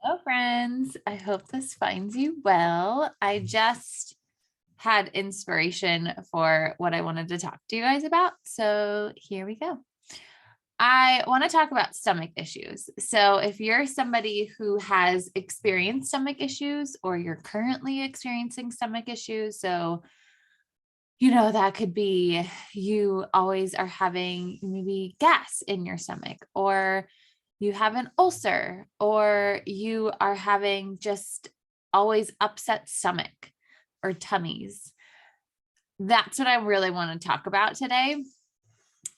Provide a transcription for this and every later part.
Hello, friends. I hope this finds you well. I just had inspiration for what I wanted to talk to you guys about. So here we go. I want to talk about stomach issues. So if you're somebody who has experienced stomach issues or you're currently experiencing stomach issues, so that could be you always are having maybe gas in your stomach, or you have an ulcer, or you are having just always upset stomach or tummies. That's what I really want to talk about today.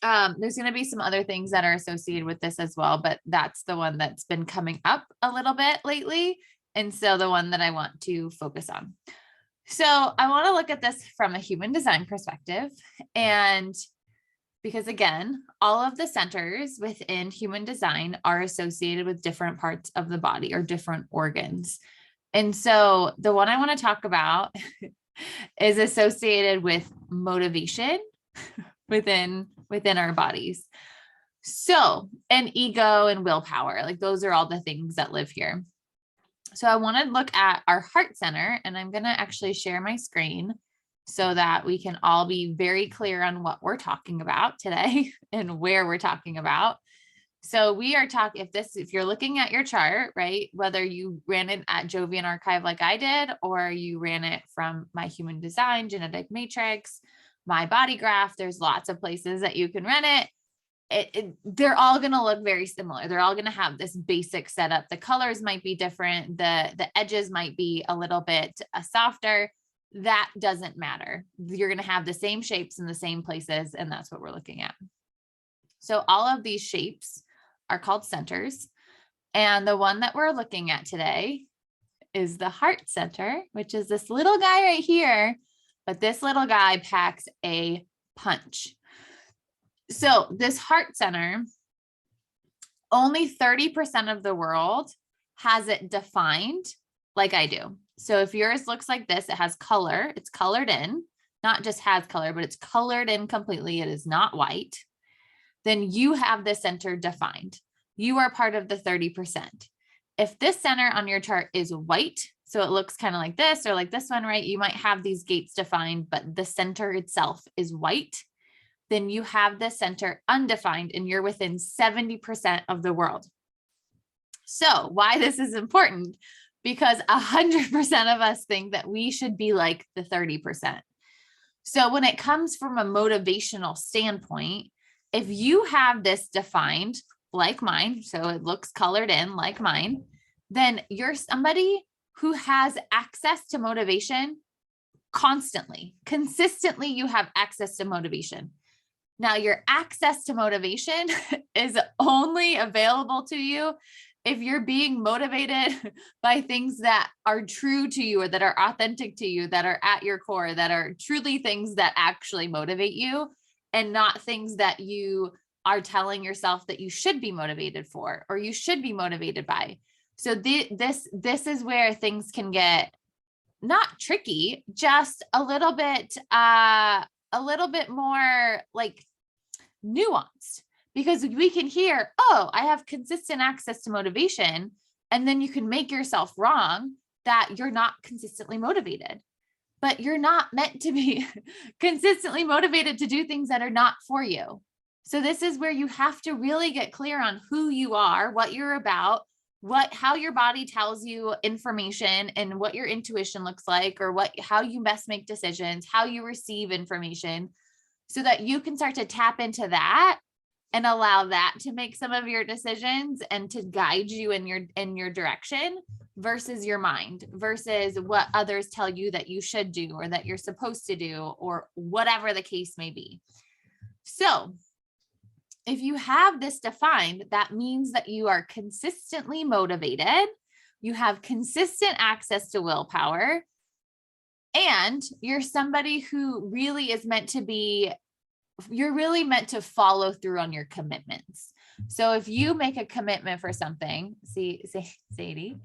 There's going to be some other things that are associated with this as well, but that's the one that's been coming up a little bit lately. And so the one that I want to focus on. So I want to look at this from a human design perspective. And because again, all of the centers within human design are associated with different parts of the body or different organs. And so the one I want to talk about is associated with motivation within our bodies. So, and ego and willpower, like those are all the things that live here. So I want to look at our heart center, and I'm going to actually share my screen so that we can all be very clear on what we're talking about today and where we're talking about. So we are talking, if you're looking at your chart, right, whether you ran it at Jovian Archive like I did, or you ran it from my human design, genetic matrix, my body graph, there's lots of places that you can run it. They're all going to look very similar. They're all going to have this basic setup. The colors might be different. The edges might be a little bit softer. That doesn't matter. You're going to have the same shapes in the same places. And that's what we're looking at. So all of these shapes are called centers. And the one that we're looking at today is the heart center, which is this little guy right here. But this little guy packs a punch. So this heart center, only 30% of the world has it defined like I do. So if yours looks like this, it has color, it's colored in, not just has color, but it's colored in completely. It is not white. Then you have the center defined. You are part of the 30%. If this center on your chart is white, so it looks kind of like this or like this one, right? You might have these gates defined, but the center itself is white. Then you have the center undefined and you're within 70% of the world. So why this is important? Because 100% of us think that we should be like the 30%. So when it comes from a motivational standpoint, if you have this defined like mine, so it looks colored in like mine, then you're somebody who has access to motivation constantly, consistently. You have access to motivation. Now, your access to motivation is only available to you if you're being motivated by things that are true to you or that are authentic to you, that are at your core, that are truly things that actually motivate you, and not things that you are telling yourself that you should be motivated for or you should be motivated by. So this is where things can get not tricky, just a little bit more like nuanced, because we can hear, oh, I have consistent access to motivation. And then you can make yourself wrong that you're not consistently motivated, but you're not meant to be consistently motivated to do things that are not for you. So this is where you have to really get clear on who you are, what you're about, how your body tells you information and what your intuition looks like, or how you best make decisions, how you receive information, so that you can start to tap into that and allow that to make some of your decisions and to guide you in your direction versus your mind, versus what others tell you that you should do or that you're supposed to do, or whatever the case may be. So if you have this defined, that means that you are consistently motivated, you have consistent access to willpower, and you're somebody who really is meant to be, you're really meant to follow through on your commitments. So if you make a commitment for something, Sadie,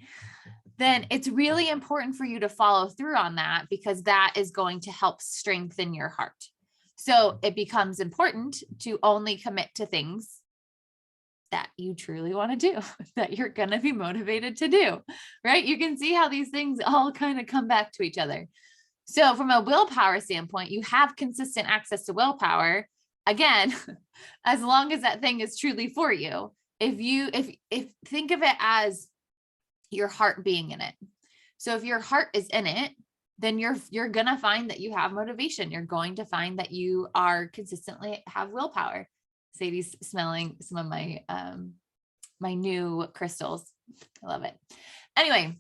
then it's really important for you to follow through on that, because that is going to help strengthen your heart. So it becomes important to only commit to things that you truly want to do, that you're going to be motivated to do, right? You can see how these things all kind of come back to each other. So from a willpower standpoint, you have consistent access to willpower. Again, as long as that thing is truly for you. If think of it as your heart being in it. So if your heart is in it, then you're going to find that you have motivation. You're going to find that you are consistently have willpower. Sadie's smelling some of my, my new crystals. I love it. Anyway,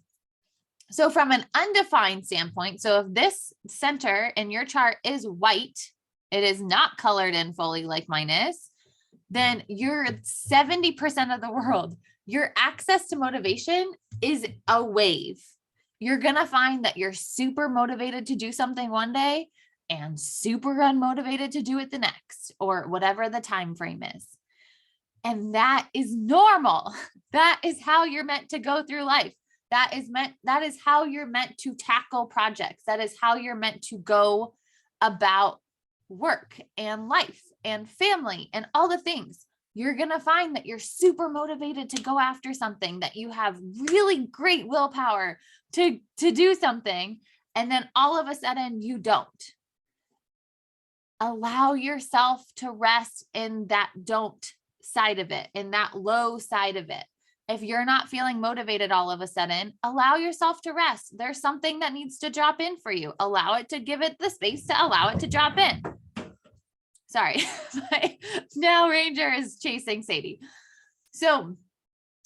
so from an undefined standpoint, so if this center in your chart is white, it is not colored in fully like mine is, then you're 70% of the world. Your access to motivation is a wave. You're going to find that you're super motivated to do something one day and super unmotivated to do it the next, or whatever the time frame is. And that is normal. That is how you're meant to go through life. That is how you're meant to tackle projects. That is how you're meant to go about work and life and family and all the things. You're going to find that you're super motivated to go after something, that you have really great willpower to do something. And then all of a sudden you don't. Allow yourself to rest in that don't side of it, in that low side of it. If you're not feeling motivated all of a sudden, allow yourself to rest. There's something that needs to drop in for you. Allow it to give it the space to allow it to drop in. Sorry, my now Ranger is chasing Sadie. So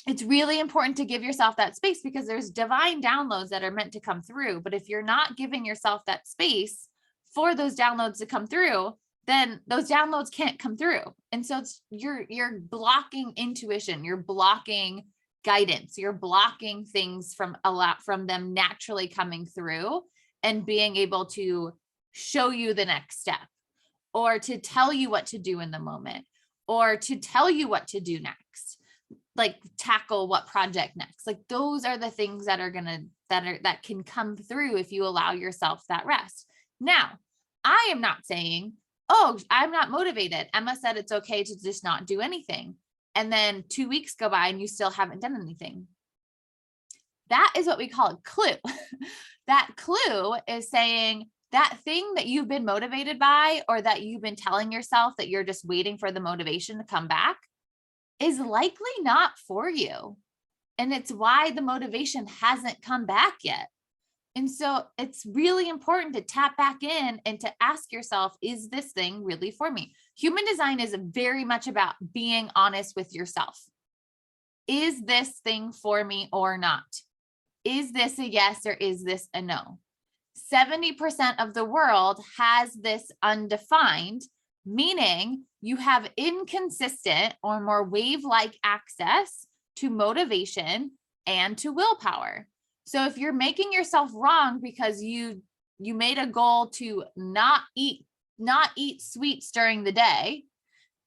it's really important to give yourself that space, because there's divine downloads that are meant to come through. But if you're not giving yourself that space for those downloads to come through, then those downloads can't come through. And so you're blocking intuition, you're blocking guidance, you're blocking things from them naturally coming through and being able to show you the next step, or to tell you what to do in the moment, or to tell you what to do next, like tackle what project next. Like those are the things that that can come through if you allow yourself that rest. Now, I am not saying, oh, I'm not motivated. Emma said it's okay to just not do anything. And then 2 weeks go by and you still haven't done anything. That is what we call a clue. That clue is saying that thing that you've been motivated by, or that you've been telling yourself that you're just waiting for the motivation to come back, is likely not for you. And it's why the motivation hasn't come back yet. And so it's really important to tap back in and to ask yourself, is this thing really for me? Human design is very much about being honest with yourself. Is this thing for me or not? Is this a yes, or is this a no? 70% of the world has this undefined, meaning you have inconsistent or more wave-like access to motivation and to willpower. So if you're making yourself wrong because you made a goal to not eat sweets during the day,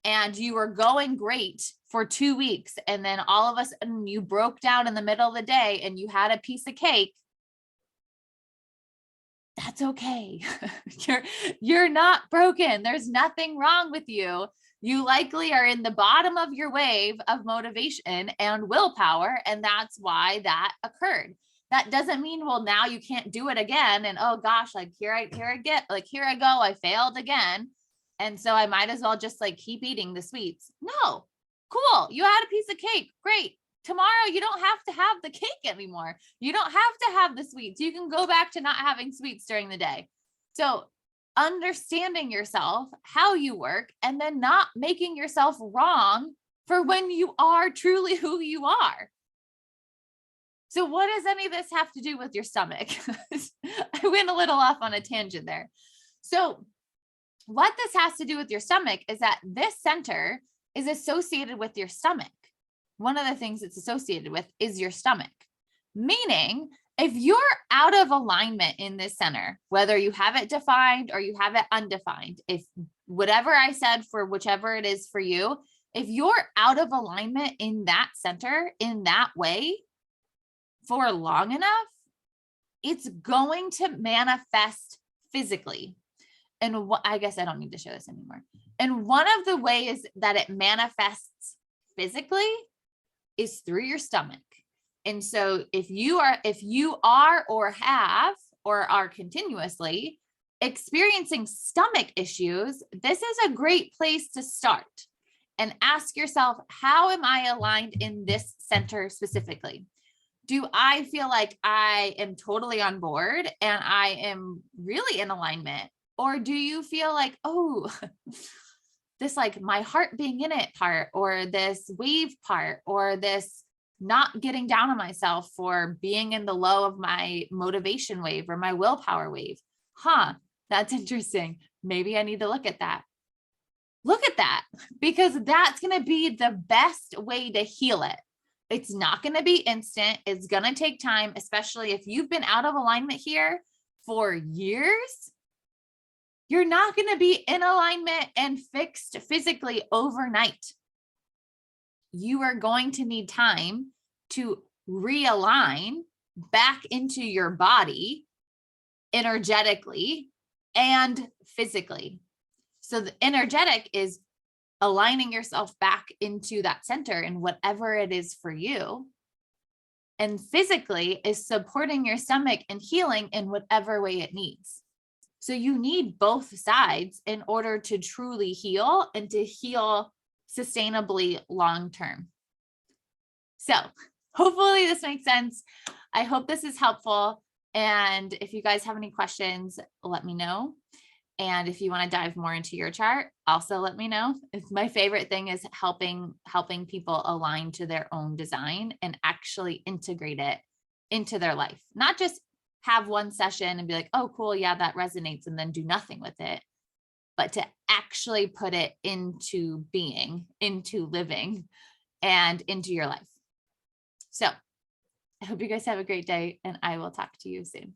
and you were going great for 2 weeks, and then all of a sudden you broke down in the middle of the day and you had a piece of cake, that's okay. You're not broken. There's nothing wrong with you. You likely are in the bottom of your wave of motivation and willpower, and that's why that occurred. That doesn't mean, well, now you can't do it again. And oh gosh, like here I go, I failed again. And so I might as well just like keep eating the sweets. No, cool. You had a piece of cake. Great. Tomorrow, you don't have to have the cake anymore. You don't have to have the sweets. You can go back to not having sweets during the day. So understanding yourself, how you work, and then not making yourself wrong for when you are truly who you are. So what does any of this have to do with your stomach? I went a little off on a tangent there. So what this has to do with your stomach is that this center is associated with your stomach. One of the things it's associated with is your stomach, meaning if you're out of alignment in this center, whether you have it defined or you have it undefined, if whatever I said for whichever it is for you, if you're out of alignment in that center in that way for long enough, it's going to manifest physically. And I guess I don't need to show this anymore. And one of the ways that it manifests physically is through your stomach. And so if you are or have or are continuously experiencing stomach issues, this is a great place to start and ask yourself, how am I aligned in this center specifically? Do I feel like I am totally on board and I am really in alignment? Or do you feel like, oh, this like my heart being in it part, or this wave part, or this not getting down on myself for being in the low of my motivation wave or my willpower wave? That's interesting. Maybe I need to look at that. Look at that, because that's going to be the best way to heal it. It's not going to be instant. It's going to take time, especially if you've been out of alignment here for years. You're not going to be in alignment and fixed physically overnight. You are going to need time to realign back into your body energetically and physically. So the energetic is aligning yourself back into that center in whatever it is for you. And physically is supporting your stomach and healing in whatever way it needs. So you need both sides in order to truly heal and to heal sustainably long-term. So hopefully this makes sense. I hope this is helpful. And if you guys have any questions, let me know. And if you want to dive more into your chart, also let me know. It's my favorite thing is helping people align to their own design and actually integrate it into their life. Not just have one session and be like, oh, cool, yeah, that resonates, and then do nothing with it, but to actually put it into being, into living, and into your life. So I hope you guys have a great day, and I will talk to you soon.